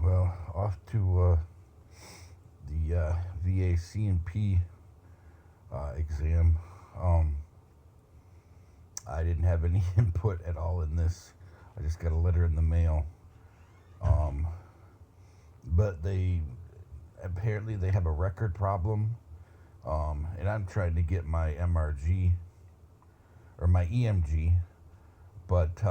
Well, off to the VA C&P exam. Um, I didn't have any input at all in this. I just got a letter in the mail. Um, but they apparently they have a record problem. And I'm trying to get my MRG or my EMG, but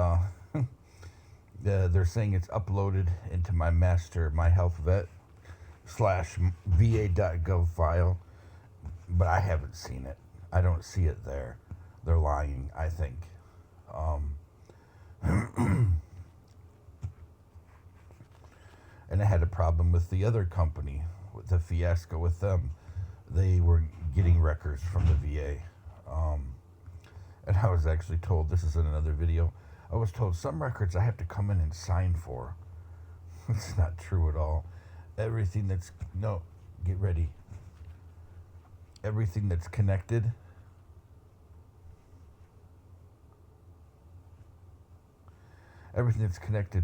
they're saying it's uploaded into my master, my health vet slash VA.gov file, but I haven't seen it. I don't see it there. They're lying, I think. Um, and I had a problem with the other company, with the fiasco with them. They were getting records from the VA. And I was actually told, this is in another video, I was told some records I have to come in and sign for. It's not true at all. Everything that's, no, get ready. Everything that's connected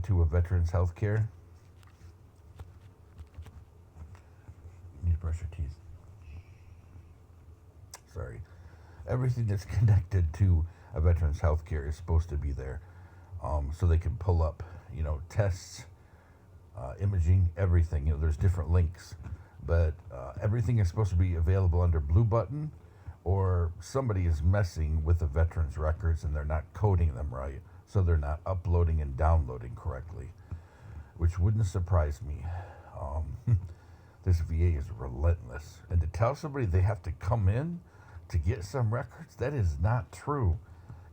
to a veteran's health care. You need to brush your teeth. Sorry. Everything that's connected to a veteran's health care is supposed to be there. So they can pull up, tests, imaging, everything. There's different links. But everything is supposed to be available under Blue Button, or somebody is messing with the veterans' records and they're not coding them right, so they're not uploading and downloading correctly, which wouldn't surprise me. This VA is relentless. And to tell somebody they have to come in to get some records, that is not true.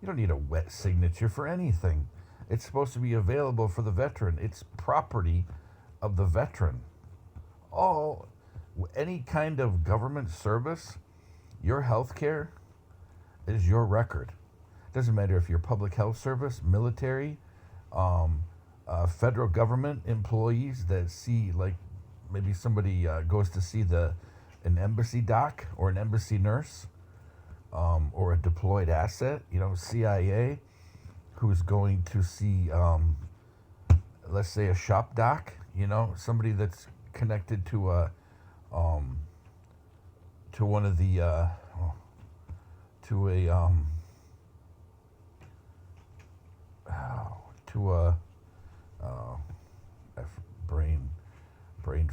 You don't need a wet signature for anything. It's supposed to be available for the veteran. It's property of the veteran. Any kind of government service, your health care is your record. Doesn't matter if you're public health service, military, federal government employees that see, like maybe somebody goes to see an embassy doc or an embassy nurse, or a deployed asset, CIA, who's going to see, let's say, a shop doc, somebody that's connected to one of the brain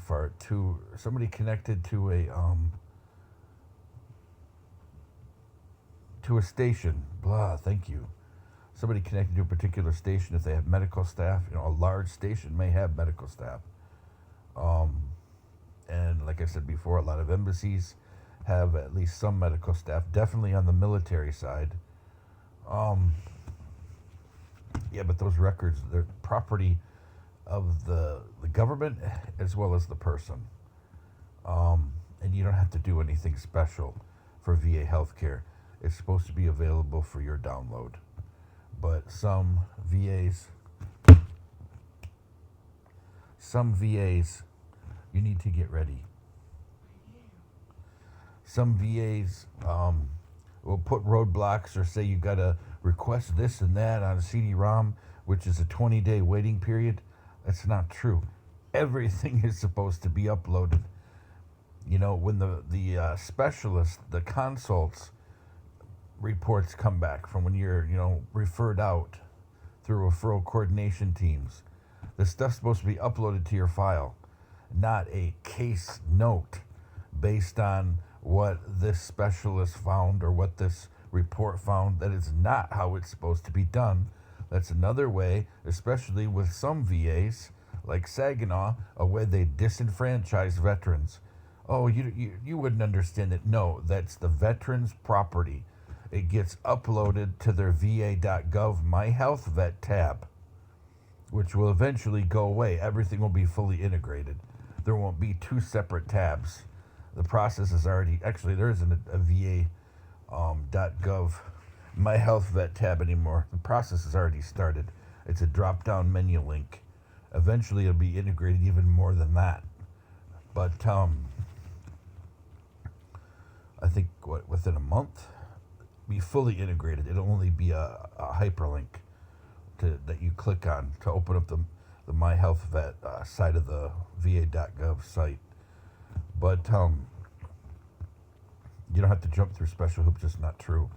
fart, to somebody connected to a station. Thank you. Somebody connected to a particular station, if they have medical staff, a large station may have medical staff. And like I said before, a lot of embassies have at least some medical staff, definitely on the military side. But those records, they're property of the government as well as the person. And you don't have to do anything special for VA healthcare. It's supposed to be available for your download. But some VAs, you need to get ready. Some VAs will put roadblocks or say you got to request this and that on a CD-ROM, which is a 20-day waiting period. That's not true. Everything is supposed to be uploaded. When the specialists, the consults reports come back from when you're, referred out through referral coordination teams, the stuff's supposed to be uploaded to your file, not a case note based on what this specialist found or what this report found. That is not how it's supposed to be done. That's another way, especially with some VAs, like Saginaw, a way they disenfranchise veterans. Oh, you wouldn't understand it. No, that's the veteran's property. It gets uploaded to their VA.gov My Health Vet tab, which will eventually go away. Everything will be fully integrated. There won't be two separate tabs. The process is already, actually there isn't a VA.gov My Health Vet tab anymore. The process has already started. It's a drop-down menu link. Eventually it'll be integrated even more than that. But I think within a month, be fully integrated. It'll only be a hyperlink that you click on to open up the My Health Vet side of the VA.gov site. But you don't have to jump through special hoops. It's not true.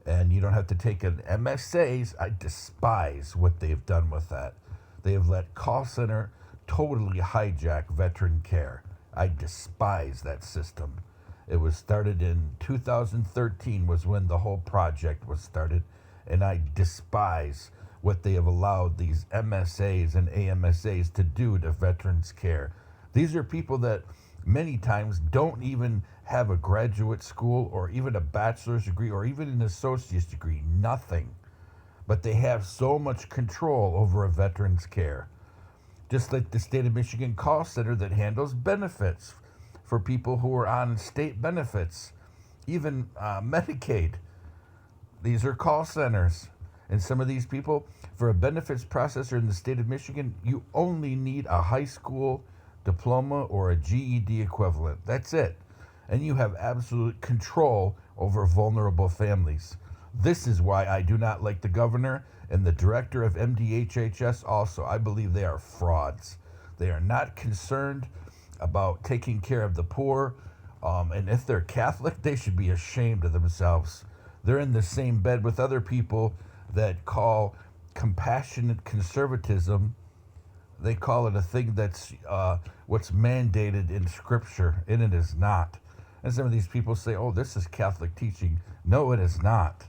And you don't have to take an MSAs. I despise what they've done with that. They have let call center totally hijack veteran care. I despise that system. It was started in 2013 was when the whole project was started. And I despise what they have allowed these MSAs and AMSAs to do to veterans care. These are people that many times don't even have a graduate school or even a bachelor's degree or even an associate's degree, nothing. But they have so much control over a veteran's care. Just like the state of Michigan call center that handles benefits for people who are on state benefits, even Medicaid. These are call centers. And some of these people, for a benefits processor in the state of Michigan, you only need a high school diploma or a GED equivalent. That's it. And you have absolute control over vulnerable families. This is why I do not like the governor and the director of MDHHS also. I believe they are frauds. They are not concerned about taking care of the poor. And if they're Catholic, they should be ashamed of themselves. They're in the same bed with other people that call compassionate conservatism. They call it a thing that's what's mandated in Scripture, and it is not. And some of these people say, oh, this is Catholic teaching. No, it is not.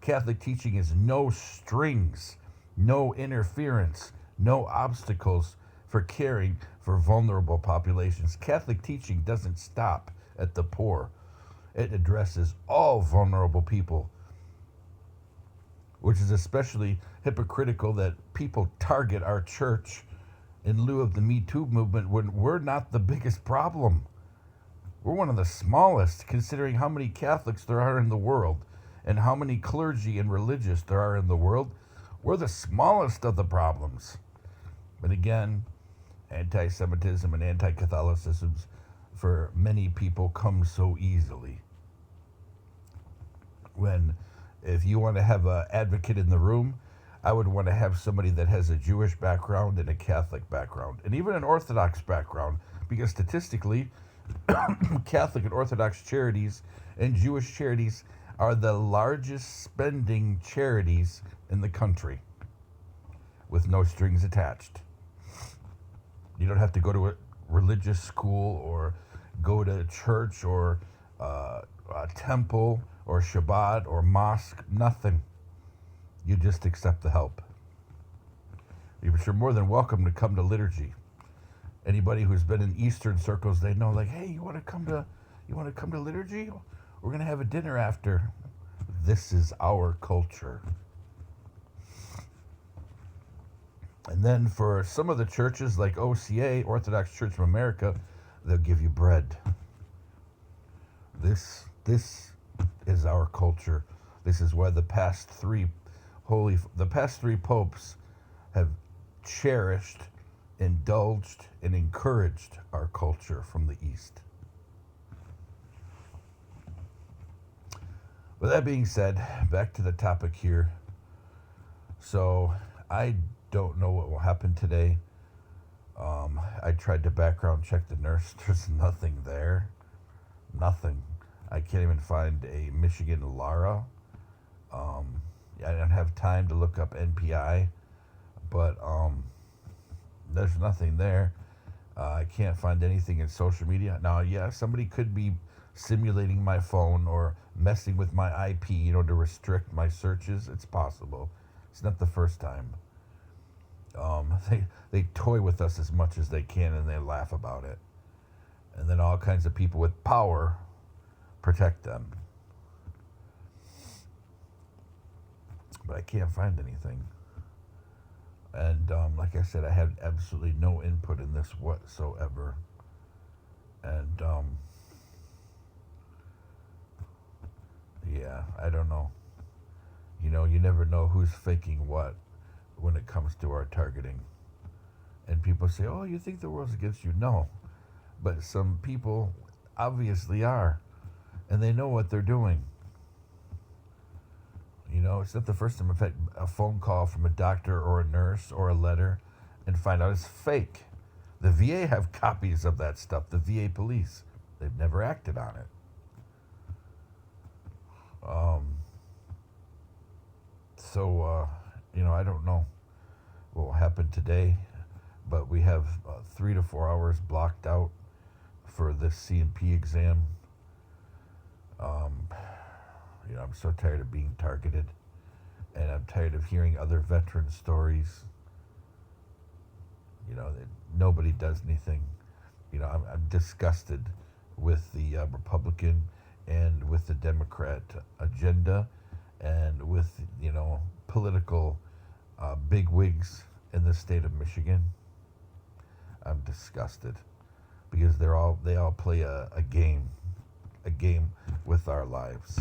Catholic teaching is no strings, no interference, no obstacles for caring for vulnerable populations. Catholic teaching doesn't stop at the poor. It addresses all vulnerable people, which is especially hypocritical that people target our church in lieu of the Me Too movement when we're not the biggest problem. We're one of the smallest, considering how many Catholics there are in the world and how many clergy and religious there are in the world. We're the smallest of the problems. But again, anti-Semitism and anti-Catholicism for many people come so easily. When, if you want to have an advocate in the room, I would want to have somebody that has a Jewish background and a Catholic background, and even an Orthodox background, because statistically, Catholic and Orthodox charities and Jewish charities are the largest spending charities in the country, with no strings attached. You don't have to go to a religious school or go to church or a temple or Shabbat or mosque, nothing. You just accept the help. You're more than welcome to come to liturgy. Anybody who's been in Eastern circles, they know, like, hey, you want to come to liturgy? We're gonna have a dinner after. This is our culture. And then for some of the churches like OCA, Orthodox Church of America, they'll give you bread. This is our culture. This is why the past three popes have cherished, indulged, and encouraged our culture from the East. With that being said, back to the topic here. So I don't know what will happen today. I tried to background check the nurse. There's nothing there. Nothing. I can't even find a Michigan Lara. I don't have time to look up NPI, but there's nothing there. I can't find anything in social media. Now, yeah, somebody could be simulating my phone or messing with my IP, to restrict my searches. It's possible. It's not the first time. They toy with us as much as they can, and they laugh about it. And then all kinds of people with power protect them. But I can't find anything. And like I said, I had absolutely no input in this whatsoever. And yeah, I don't know. You never know who's faking what when it comes to our targeting. And people say, oh, you think the world's against you? No. But some people obviously are. And they know what they're doing. It's not the first time I've had a phone call from a doctor or a nurse or a letter, and find out it's fake. The VA have copies of that stuff, the VA police. They've never acted on it. I don't know what will happen today, but we have 3 to 4 hours blocked out for this C&P exam. I'm so tired of being targeted, and I'm tired of hearing other veteran stories. That nobody does anything. I'm disgusted with the Republican and with the Democrat agenda and with, political bigwigs in the state of Michigan. I'm disgusted because they all play a game with our lives.